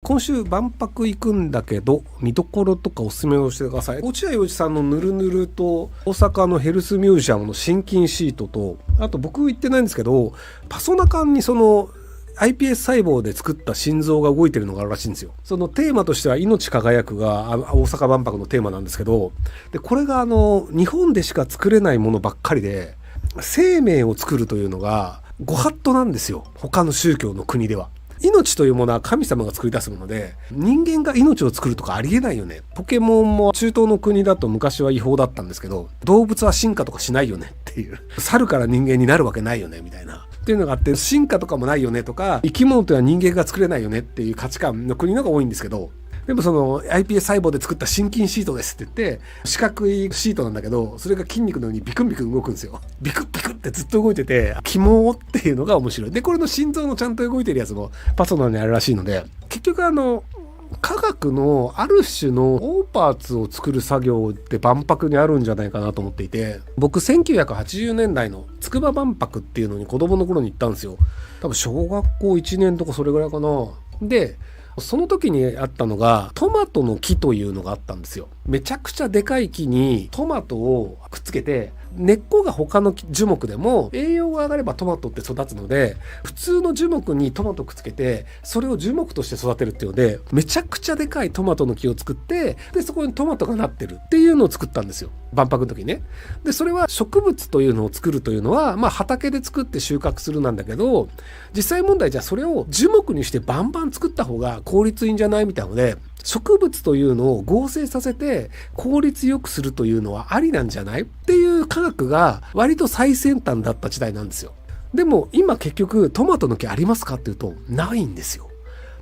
今週万博行くんだけど見どころとかおすすめをしてください。落合陽一さんのぬるぬると大阪のヘルスミュージアムの心筋シートと、あと僕言ってないんですけど、パソナ缶にその iPS 細胞で作った心臓が動いてるのがあるらしいんですよ。そのテーマとしては命輝くが大阪万博のテーマなんですけど、でこれが日本でしか作れないものばっかりで、生命を作るというのがご法度なんですよ、他の宗教の国では。命というものは神様が作り出すもので、人間が命を作るとかありえないよね。ポケモンも中東の国だと昔は違法だったんですけど、動物は進化とかしないよねっていう、猿から人間になるわけないよねみたいなっていうのがあって、進化とかもないよねとか、生き物とは人間が作れないよねっていう価値観の国のが多いんですけど、でもその iPS 細胞で作った心筋シートですって言って、四角いシートなんだけど、それが筋肉のようにビクンビクン動くんですよ。ビクッビクってずっと動いてて、キモっていうのが面白い。で、これの心臓のちゃんと動いてるやつもパソナにあるらしいので、結局科学のある種の大パーツを作る作業って万博にあるんじゃないかなと思っていて、僕1980年代の筑波万博っていうのに子供の頃に行ったんですよ。多分小学校1年とかそれぐらいかな。でその時にあったのがトマトの木というのがあったんですよ。めちゃくちゃでかい木にトマトをくっつけて、根っこが他の樹木でも栄養が上がればトマトって育つので、普通の樹木にトマトくっつけてそれを樹木として育てるっていうので、めちゃくちゃでかいトマトの木を作って、でそこにトマトがなってるっていうのを作ったんですよ、万博の時にね。でそれは植物というのを作るというのは、畑で作って収穫するなんだけど、実際問題じゃあそれを樹木にしてバンバン作った方が効率いいんじゃないみたいなので、植物というのを合成させて効率よくするというのはありなんじゃないっていう科学が割と最先端だった時代なんですよ。でも今結局トマトの木ありますかっていうとないんですよ。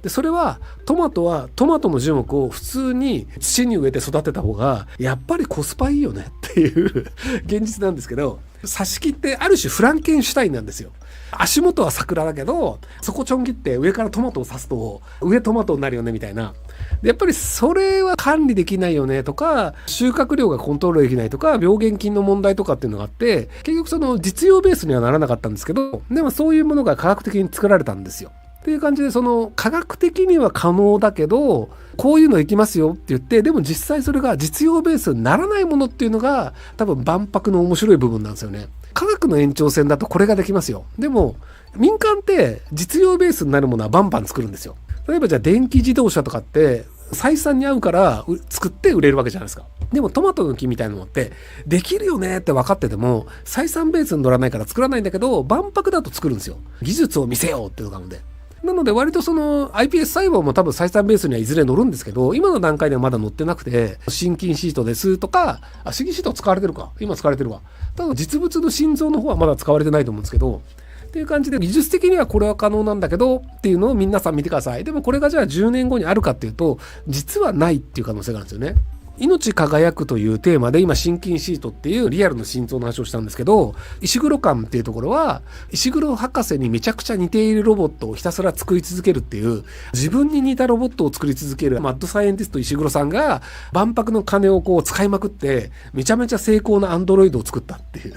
でそれはトマトの樹木を普通に土に植えて育てた方がやっぱりコスパいいよねっていう現実なんですけど、挿し木ってある種フランケンシュタインなんですよ。足元は桜だけど、そこちょん切って上からトマトを刺すと上トマトになるよねみたいな。でやっぱりそれは管理できないよねとか、収穫量がコントロールできないとか、病原菌の問題とかっていうのがあって、結局その実用ベースにはならなかったんですけど、でもそういうものが科学的に作られたんですよっていう感じで、その科学的には可能だけどこういうのいきますよって言って、でも実際それが実用ベースにならないものっていうのが多分万博の面白い部分なんですよね。科学の延長線だとこれができますよ。でも民間って実用ベースになるものはバンバン作るんですよ。例えばじゃあ電気自動車とかって採算に合うから作って売れるわけじゃないですか。でもトマトの木みたいなのってできるよねって分かってても採算ベースに乗らないから作らないんだけど、万博だと作るんですよ。技術を見せようっていうのがあるので。なので割とその iPS 細胞も多分採算ベースにはいずれ乗るんですけど、今の段階ではまだ乗ってなくて、心筋シートですとか、心筋シート使われてるか、今使われてるわ。ただ実物の心臓の方はまだ使われてないと思うんですけど、っていう感じで技術的にはこれは可能なんだけどっていうのを皆さん見てください。でもこれがじゃあ10年後にあるかっていうと、実はないっていう可能性があるんですよね。命輝くというテーマで今心筋シートっていうリアルの心臓の話をしたんですけど、石黒館っていうところは石黒博士にめちゃくちゃ似ているロボットをひたすら作り続けるっていう、自分に似たロボットを作り続けるマッドサイエンティスト石黒さんが万博の金をこう使いまくってめちゃめちゃ成功なアンドロイドを作ったっていう。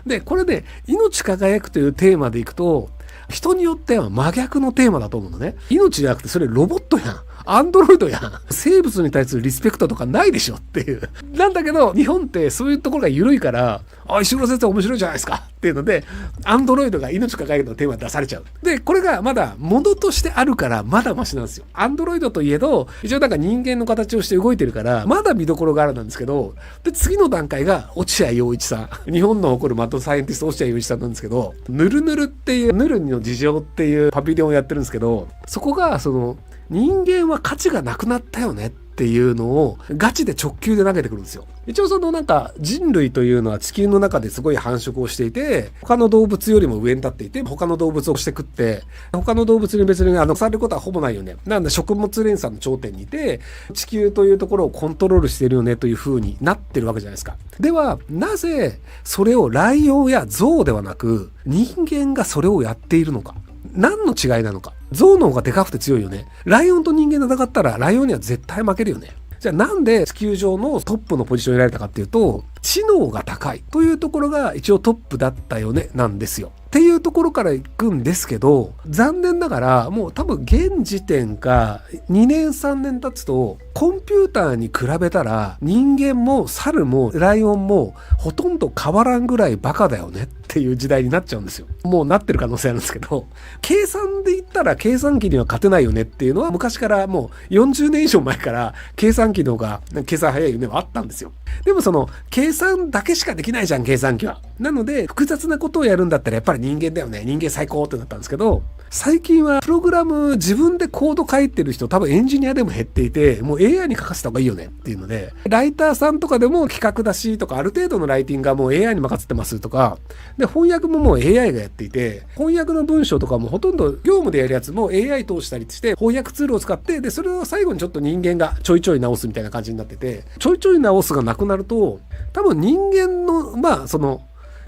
でこれで命輝くというテーマでいくと、人によっては真逆のテーマだと思うのね。命じゃなくてそれロボットやん、アンドロイドやん、生物に対するリスペクトとかないでしょっていう。なんだけど日本ってそういうところが緩いから、石黒先生面白いじゃないですかっていうので、アンドロイドが命輝くのテーマで出されちゃう。でこれがまだものとしてあるからまだマシなんですよ。アンドロイドといえど一応なんか人間の形をして動いてるからまだ見どころがあるんですけど、で次の段階が落合陽一さん、日本の誇るマッドサイエンティスト落合陽一さんなんですけど、ぬるぬるっていうぬるの事情っていうパビリオンをやってるんですけど、そこがその人間は価値がなくなったよねっていうのをガチで直球で投げてくるんですよ。一応そのなんか人類というのは地球の中ですごい繁殖をしていて、他の動物よりも上に立っていて、他の動物をして食って、他の動物に別にされることはほぼないよね。なんで食物連鎖の頂点にいて、地球というところをコントロールしているよねという風になってるわけじゃないですか。ではなぜそれをライオンやゾウではなく人間がそれをやっているのか。何の違いなのか。ゾウの方がでかくて強いよね。ライオンと人間で戦ったらライオンには絶対負けるよね。じゃあなんで地球上のトップのポジションに得られたかっていうと、知能が高いというところが一応トップだったよねなんですよ。っていうところから行くんですけど、残念ながらもう多分現時点か2年3年経つとコンピューターに比べたら人間も猿もライオンもほとんど変わらんぐらいバカだよねっていう時代になっちゃうんですよ。もうなってる可能性あるんですけど、計算で言ったら計算機には勝てないよねっていうのは昔からもう40年以上前から計算機の方が計算早いよねはあったんですよ。でもその計算だけしかできないじゃん計算機は。なので複雑なことをやるんだったらやっぱり人間だよね、人間最高ってなったんですけど、最近はプログラム自分でコード書いてる人多分エンジニアでも減っていて、もう AI に書かせた方がいいよねっていうので、ライターさんとかでも企画だしとかある程度のライティングはもう AI に任せてますとかで、翻訳ももう AI がやっていて、翻訳の文章とかもほとんど業務でやるやつも AI 通したりして翻訳ツールを使って、でそれを最後にちょっと人間がちょいちょい直すみたいな感じになってて、ちょいちょい直すがなくなると多分人間のその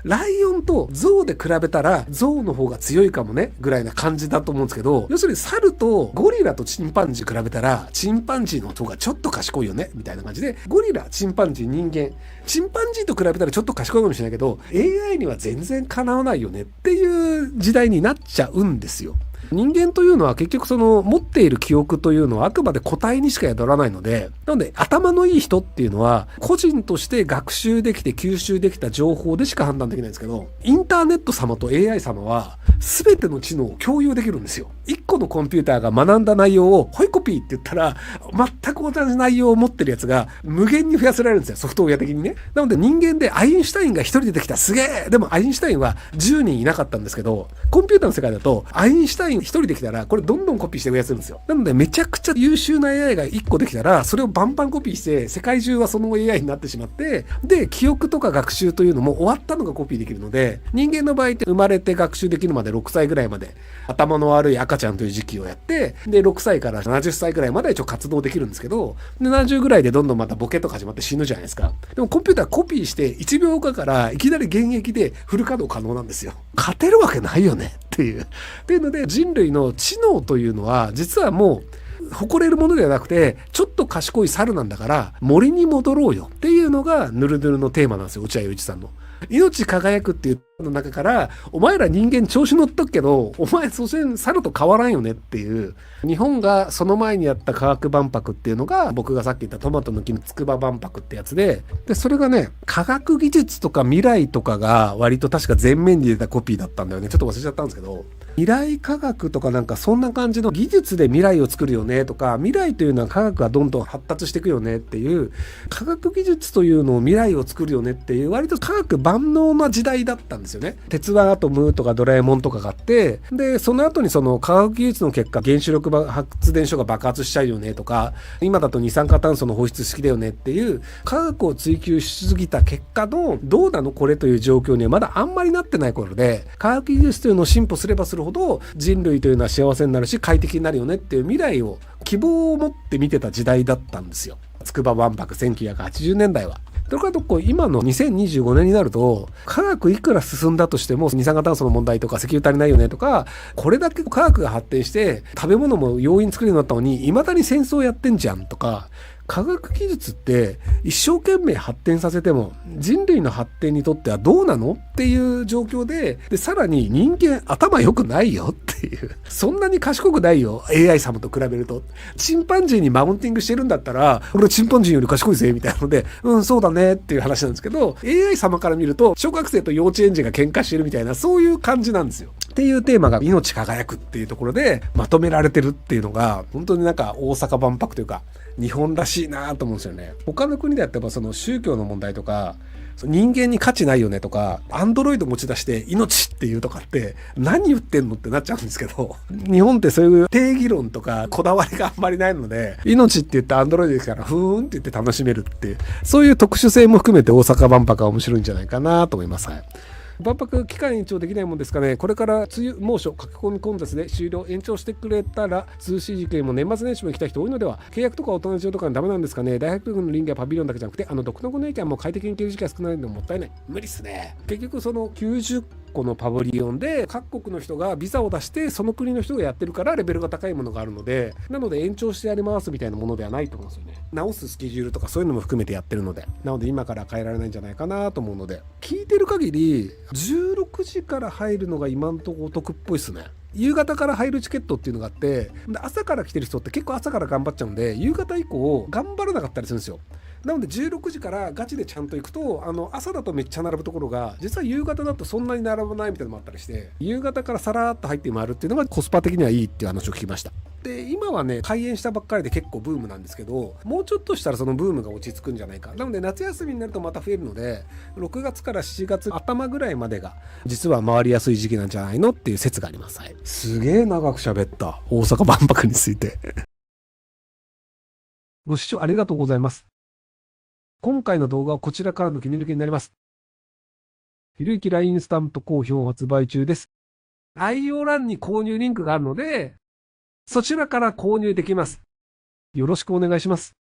ライオンとゾウで比べたらゾウの方が強いかもねぐらいな感じだと思うんですけど、要するに猿とゴリラとチンパンジー比べたらチンパンジーの方がちょっと賢いよねみたいな感じで、ゴリラ、チンパンジー、人間、チンパンジーと比べたらちょっと賢いかもしれないけど AI には全然かなわないよねっていう時代になっちゃうんですよ。人間というのは結局その持っている記憶というのはあくまで個体にしか宿らないので、なので頭のいい人っていうのは個人として学習できて吸収できた情報でしか判断できないんですけど、インターネット様と AI 様は全ての知能を共有できるんですよ。1個のコンピューターが学んだ内容をホイコピーって言ったら全く同じ内容を持ってるやつが無限に増やせられるんですよ、ソフトウェア的にね。なので人間でアインシュタインが1人出てきた、すげえ。でもアインシュタインは10人いなかったんですけど、コンピューターの世界だとアインシュタイン1人できたらこれどんどんコピーして増やせるんですよ。なのでめちゃくちゃ優秀な AI が1個できたらそれをバンバンコピーして世界中はその AI になってしまって、で記憶とか学習というのも終わったのがコピーできるので、人間の場合って生まれて学習できるまで6歳ぐらいまで頭の悪い赤ちゃんという時期をやって、で6歳から70歳ぐらいまで一応活動できるんですけど、で70ぐらいでどんどんまたボケとか始まって死ぬじゃないですか。でもコンピューターコピーして1秒間からいきなり現役でフル稼働可能なんですよ。勝てるわけないよねっていうので、人類の知能というのは実はもう誇れるものではなくてちょっと賢い猿なんだから森に戻ろうよっていうのがヌルヌルのテーマなんですよ。落合陽一さんの命輝くっていうの中から、お前ら人間調子乗っとくけどお前所詮猿と変わらんよねっていう、日本がその前にやった科学万博っていうのが僕がさっき言ったトマト抜きの筑波万博ってやつで、それがね科学技術とか未来とかが割と確か前面に出たコピーだったんだよね。ちょっと忘れちゃったんですけど、未来科学とかなんかそんな感じの技術で未来を作るよねとか、未来というのは科学がどんどん発達していくよねっていう、科学技術というのを未来を作るよねっていう割と科学万能な時代だったんですよね。鉄腕アトムとかドラえもんとかがあって、でその後にその科学技術の結果原子力発電所が爆発しちゃうよねとか、今だと二酸化炭素の放出式だよねっていう科学を追求しすぎた結果のどうなのこれという状況にはまだあんまりなってない頃で、科学技術というのを進歩すればするほど人類というのは幸せになるし快適になるよねっていう未来を希望を持って見てた時代だったんですよ。筑波万博1980年代は。それからどこ今の2025年になると、科学いくら進んだとしても二酸化炭素の問題とか石油足りないよねとか、これだけ科学が発展して食べ物も容易に作るようになったのに未だに戦争やってんじゃんとか、科学技術って一生懸命発展させても人類の発展にとってはどうなのっていう状況で、さらに人間頭良くないよっていう、そんなに賢くないよ AI 様と比べると。チンパンジーにマウンティングしてるんだったら俺チンパンジーより賢いぜみたいなので、そうだねっていう話なんですけど、 AI 様から見ると小学生と幼稚園児が喧嘩してるみたいな、そういう感じなんですよっていうテーマが命輝くっていうところでまとめられてるっていうのが、本当になんか大阪万博というか日本らしいなと思うんですよね。他の国でやってばその宗教の問題とか人間に価値ないよねとか、アンドロイド持ち出して命っていうとかって何言ってんのってなっちゃうんですけど、日本ってそういう定義論とかこだわりがあんまりないので、命って言ってアンドロイドですからふーんって言って楽しめるっていう、そういう特殊性も含めて大阪万博は面白いんじゃないかなと思います。はい。万博期間延長できないもんですかね。これから梅雨猛暑駆け込み混雑で終了延長してくれたら涼しい時期も年末年始も行きたい人多いのでは。契約とかお友達用とかダメなんですかね。大学の林業はパビリオンだけじゃなくて独特の駅はもう快適に行ける時期が少ないのももったいない。無理っすね。結局その90個個のパビリオンで各国の人がビザを出してその国の人がやってるからレベルが高いものがあるので、なので延長してやりますみたいなものではないと思うんですよね。直すスケジュールとかそういうのも含めてやってるので、なので今から変えられないんじゃないかなと思うので、聞いてる限り16時から入るのが今んとこお得っぽいっすね。夕方から入るチケットっていうのがあって、朝から来てる人って結構朝から頑張っちゃうんで、夕方以降頑張らなかったりするんですよ。なので16時からガチでちゃんと行くと、朝だとめっちゃ並ぶところが、実は夕方だとそんなに並ばないみたいなのもあったりして、夕方からさらーっと入って回るっていうのがコスパ的にはいいっていう話を聞きました。で、今はね、開園したばっかりで結構ブームなんですけど、もうちょっとしたらそのブームが落ち着くんじゃないか。なので夏休みになるとまた増えるので、6月から7月頭ぐらいまでが、実は回りやすい時期なんじゃないのっていう説があります。はい。すげえ長く喋った。大阪万博について。ご視聴ありがとうございます。今回の動画はこちらからの切り抜きになります。ひろゆき LINE スタンプ好評発売中です。概要欄に購入リンクがあるので、そちらから購入できます。よろしくお願いします。